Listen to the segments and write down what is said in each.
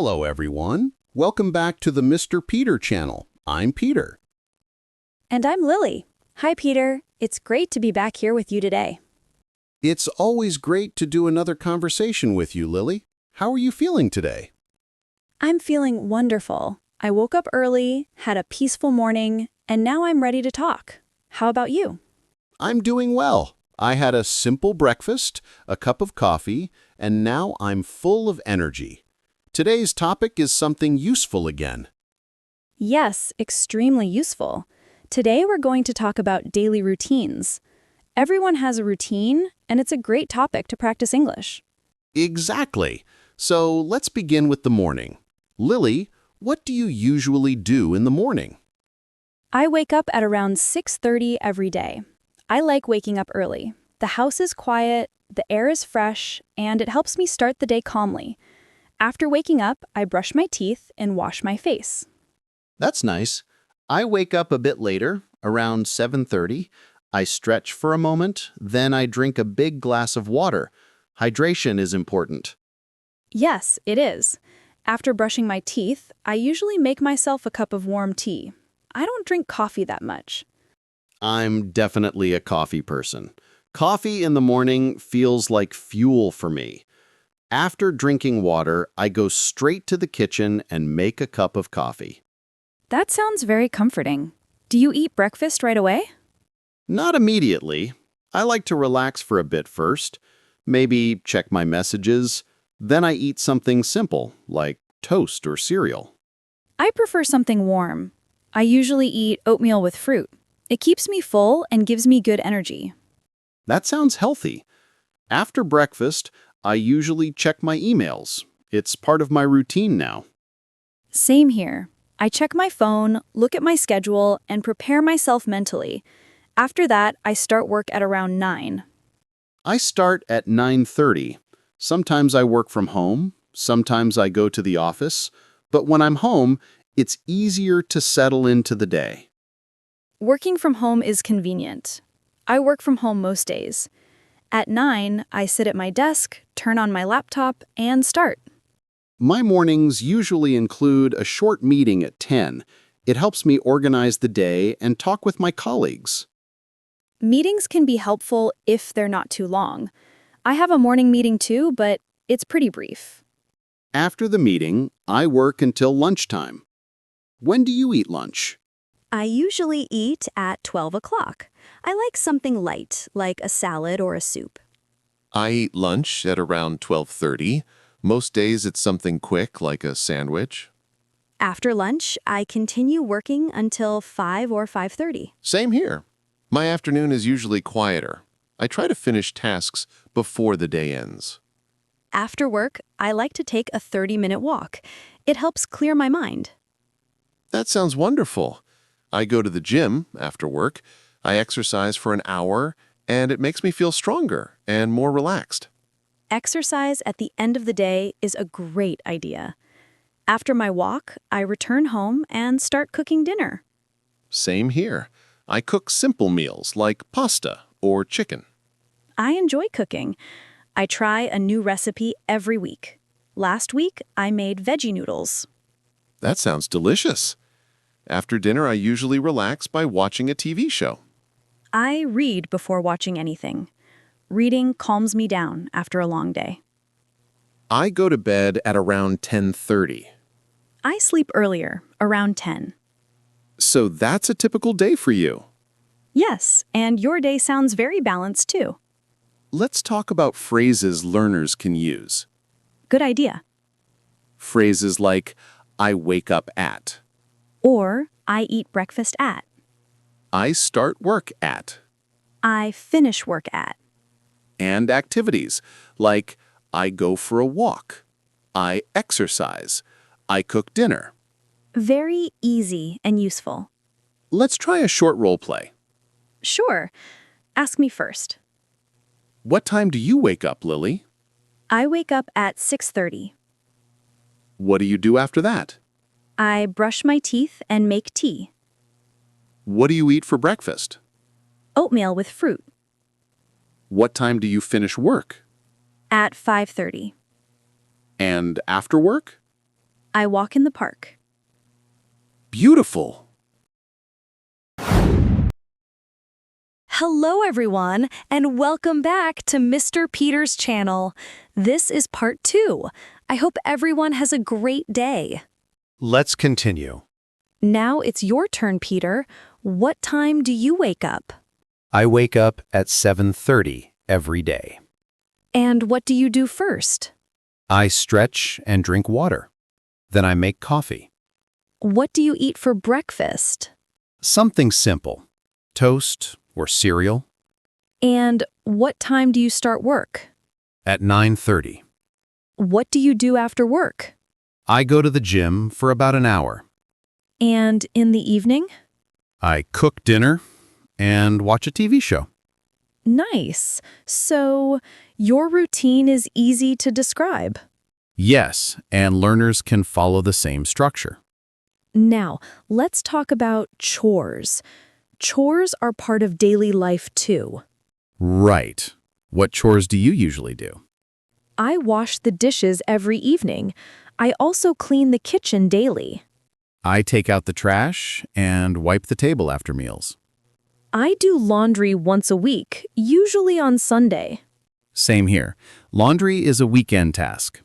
Hello, everyone. Welcome back to the Mr. Peter channel. I'm Peter. And I'm Lily. Hi, Peter. It's great to be back here with you today. It's always great to do another conversation with you, Lily. How are you feeling today? I'm feeling wonderful. I woke up early, had a peaceful morning, and now I'm ready to talk. How about you? I'm doing well. I had a simple breakfast, a cup of coffee, and now I'm full of energy. Today's topic is something useful again. Yes, extremely useful. Today we're going to talk about daily routines. Everyone has a routine, and it's a great topic to practice English. Exactly. So let's begin with the morning. Lily, what do you usually do in the morning? I wake up at around 6:30 every day. I like waking up early. The house is quiet, the air is fresh, and it helps me start the day calmly. After waking up, I brush my teeth and wash my face. That's nice. I wake up a bit later, around 7:30. I stretch for a moment, then I drink a big glass of water. Hydration is important. Yes, it is. After brushing my teeth, I usually make myself a cup of warm tea. I don't drink coffee that much. I'm definitely a coffee person. Coffee in the morning feels like fuel for me. After drinking water, I go straight to the kitchen and make a cup of coffee. That sounds very comforting. Do you eat breakfast right away? Not immediately. I like to relax for a bit first, maybe check my messages. Then I eat something simple, like toast or cereal. I prefer something warm. I usually eat oatmeal with fruit. It keeps me full and gives me good energy. That sounds healthy. After breakfast, I usually check my emails. It's part of my routine now. Same here. I check my phone, look at my schedule, and prepare myself mentally. After that, I start work at around 9. I start at 9:30. Sometimes I work from home, sometimes I go to the office, but when I'm home, it's easier to settle into the day. Working from home is convenient. I work from home most days. At 9, I sit at my desk, turn on my laptop, and start. My mornings usually include a short meeting at 10. It helps me organize the day and talk with my colleagues. Meetings can be helpful if they're not too long. I have a morning meeting too, but it's pretty brief. After the meeting, I work until lunchtime. When do you eat lunch? I usually eat at 12 o'clock. I like something light, like a salad or a soup. I eat lunch at around 12:30. Most days it's something quick like a sandwich. After lunch, I continue working until 5 or 5:30. Same here. My afternoon is usually quieter. I try to finish tasks before the day ends. After work, I like to take a 30-minute walk. It helps clear my mind. That sounds wonderful. I go to the gym after work. I exercise for an hour, and it makes me feel stronger and more relaxed. Exercise at the end of the day is a great idea. After my walk, I return home and start cooking dinner. Same here. I cook simple meals like pasta or chicken. I enjoy cooking. I try a new recipe every week. Last week, I made veggie noodles. That sounds delicious. After dinner, I usually relax by watching a TV show. I read before watching anything. Reading calms me down after a long day. I go to bed at around 10:30. I sleep earlier, around 10. So that's a typical day for you. Yes, and your day sounds very balanced too. Let's talk about phrases learners can use. Good idea. Phrases like, I wake up at, Or, I eat breakfast at. I start work at, I finish work at. and activities like, I go for a walk, I exercise, I cook dinner. Very easy and useful. Let's try a short role play. Sure. Ask me first. What time do you wake up, Lily? I wake up at 6:30. What do you do after that? I brush my teeth and make tea. What do you eat for breakfast? Oatmeal with fruit. What time do you finish work? At 5:30. And after work? I walk in the park. Beautiful. Hello, everyone, and welcome back to Mr. Peter's channel. This is part 2. I hope everyone has a great day. Let's continue. Now it's your turn, Peter. What time do you wake up? I wake up at 7:30 every day. And what do you do first? I stretch and drink water. Then I make coffee. What do you eat for breakfast? Something simple. Toast or cereal. And what time do you start work? At 9:30. What do you do after work? I go to the gym for about an hour. And in the evening? I cook dinner and watch a TV show. Nice. So, your routine is easy to describe. Yes, and learners can follow the same structure. Now, let's talk about chores. Chores are part of daily life too. Right. What chores do you usually do? I wash the dishes every evening. I also clean the kitchen daily. I take out the trash and wipe the table after meals. I do laundry once a week, usually on Sunday. Same here. Laundry is a weekend task.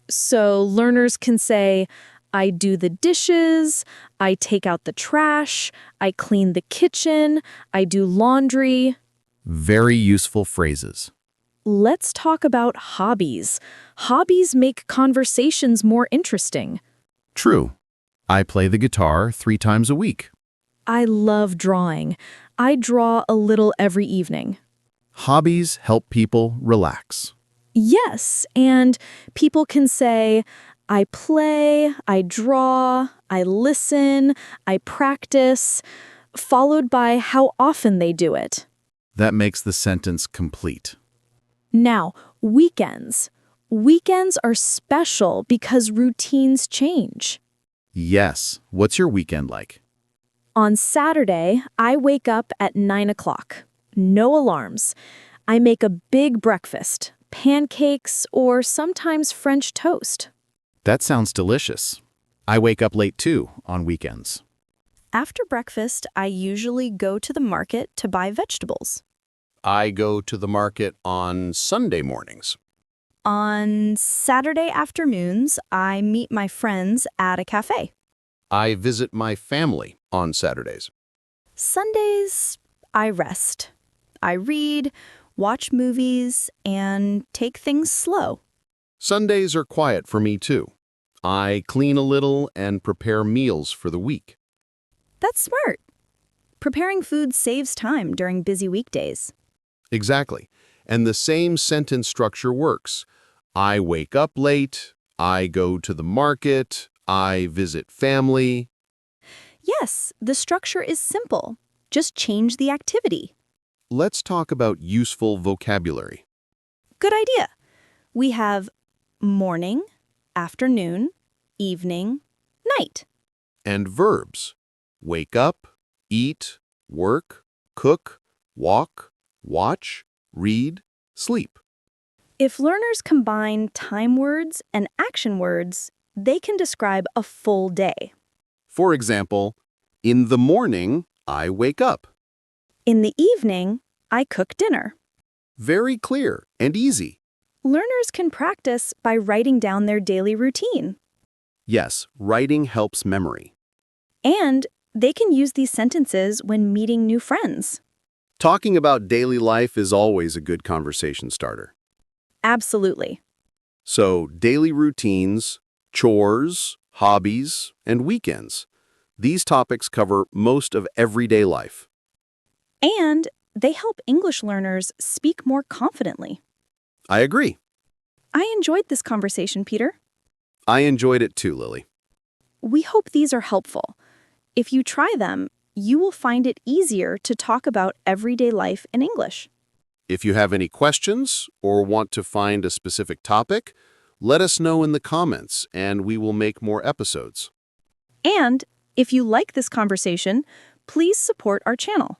So learners can say, I do the dishes, I take out the trash, I clean the kitchen, I do laundry. Very useful phrases. Let's talk about hobbies. Hobbies make conversations more interesting. True. I play the guitar 3 times a week. I love drawing. I draw a little every evening. Hobbies help people relax. Yes, and people can say, I play, I draw, I listen, I practice, followed by how often they do it. That makes the sentence complete. Now, weekends. Weekends are special because routines change. Yes. What's your weekend like? On Saturday, I wake up at 9 o'clock. No alarms. I make a big breakfast, pancakes, or sometimes French toast. That sounds delicious. I wake up late too on weekends. After breakfast, I usually go to the market to buy vegetables. I go to the market on Sunday mornings. On Saturday afternoons, I meet my friends at a cafe. I visit my family on Saturdays. Sundays, I rest. I read, watch movies, and take things slow. Sundays are quiet for me too. I clean a little and prepare meals for the week. That's smart. Preparing food saves time during busy weekdays. Exactly. And the same sentence structure works. I wake up late, I go to the market, I visit family. Yes, the structure is simple. Just change the activity. Let's talk about useful vocabulary. Good idea. We have morning, afternoon, evening, night. And verbs. Wake up, eat, work, cook, walk, watch, read, sleep. If learners combine time words and action words, they can describe a full day. For example, in the morning, I wake up. In the evening, I cook dinner. Very clear and easy. Learners can practice by writing down their daily routine. Yes, writing helps memory. And they can use these sentences when meeting new friends. Talking about daily life is always a good conversation starter. Absolutely. So, daily routines, chores, hobbies, and weekends. These topics cover most of everyday life. And they help English learners speak more confidently. I agree. I enjoyed this conversation, Peter. I enjoyed it too, Lily. We hope these are helpful. If you try them, you will find it easier to talk about everyday life in English. If you have any questions or want to find a specific topic, let us know in the comments and we will make more episodes. And if you like this conversation, please support our channel.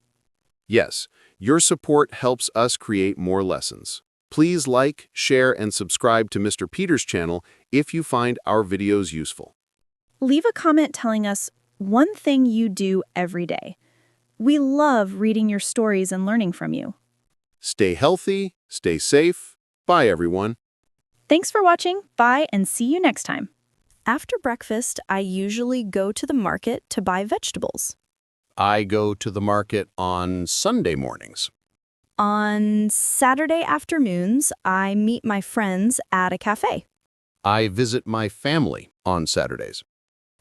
Yes, your support helps us create more lessons. Please like, share, and subscribe to Mr. Peter's channel if you find our videos useful. Leave a comment telling us one thing you do every day. We love reading your stories and learning from you. Stay healthy, stay safe. Bye, everyone. Thanks for watching. Bye and see you next time. After breakfast, I usually go to the market to buy vegetables. I go to the market on Sunday mornings. On Saturday afternoons, I meet my friends at a cafe. I visit my family on Saturdays.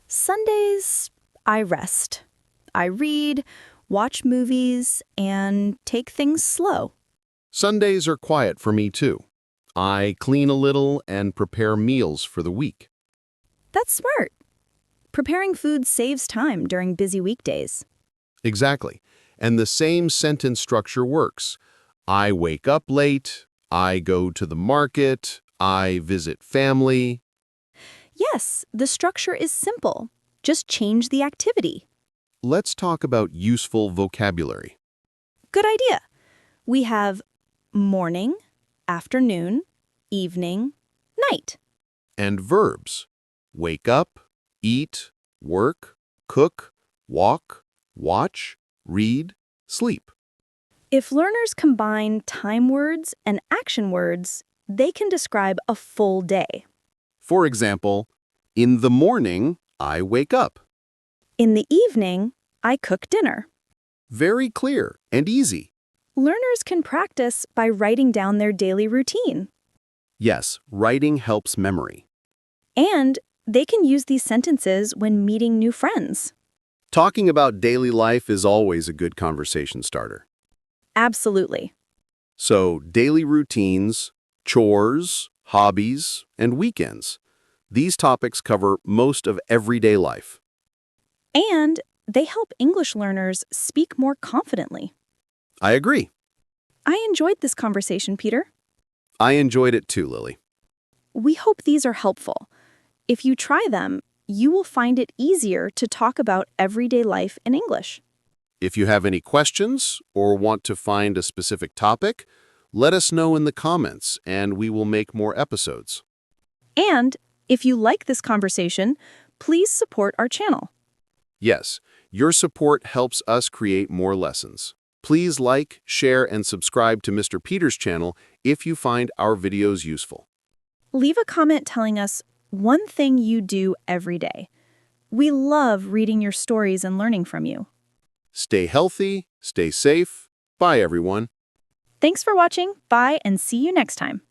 Sundays, I rest. I read, watch movies, and take things slow. Sundays are quiet for me, too. I clean a little and prepare meals for the week. That's smart. Preparing food saves time during busy weekdays. Exactly. And the same sentence structure works. I wake up late, I go to the market, I visit family. Yes, the structure is simple. Just change the activity. Let's talk about useful vocabulary. Good idea. We have morning, afternoon, evening, night. And verbs. Wake up, eat, work, cook, walk, watch, read, sleep. If learners combine time words and action words, they can describe a full day. For example, in the morning, I wake up. In the evening, I cook dinner. Very clear and easy. Learners can practice by writing down their daily routine. Yes, writing helps memory. And they can use these sentences when meeting new friends. Talking about daily life is always a good conversation starter. Absolutely. So, daily routines, chores, hobbies, and weekends. These topics cover most of everyday life. And they help English learners speak more confidently. I agree. I enjoyed this conversation, Peter. I enjoyed it too, Lily. We hope these are helpful. If you try them, you will find it easier to talk about everyday life in English. If you have any questions or want to find a specific topic, let us know in the comments and we will make more episodes. And if you like this conversation, please support our channel. Yes, your support helps us create more lessons. Please like, share, and subscribe to Mr. Peter's channel if you find our videos useful. Leave a comment telling us one thing you do every day. We love reading your stories and learning from you. Stay healthy, stay safe. Bye, everyone. Thanks for watching. Bye and see you next time.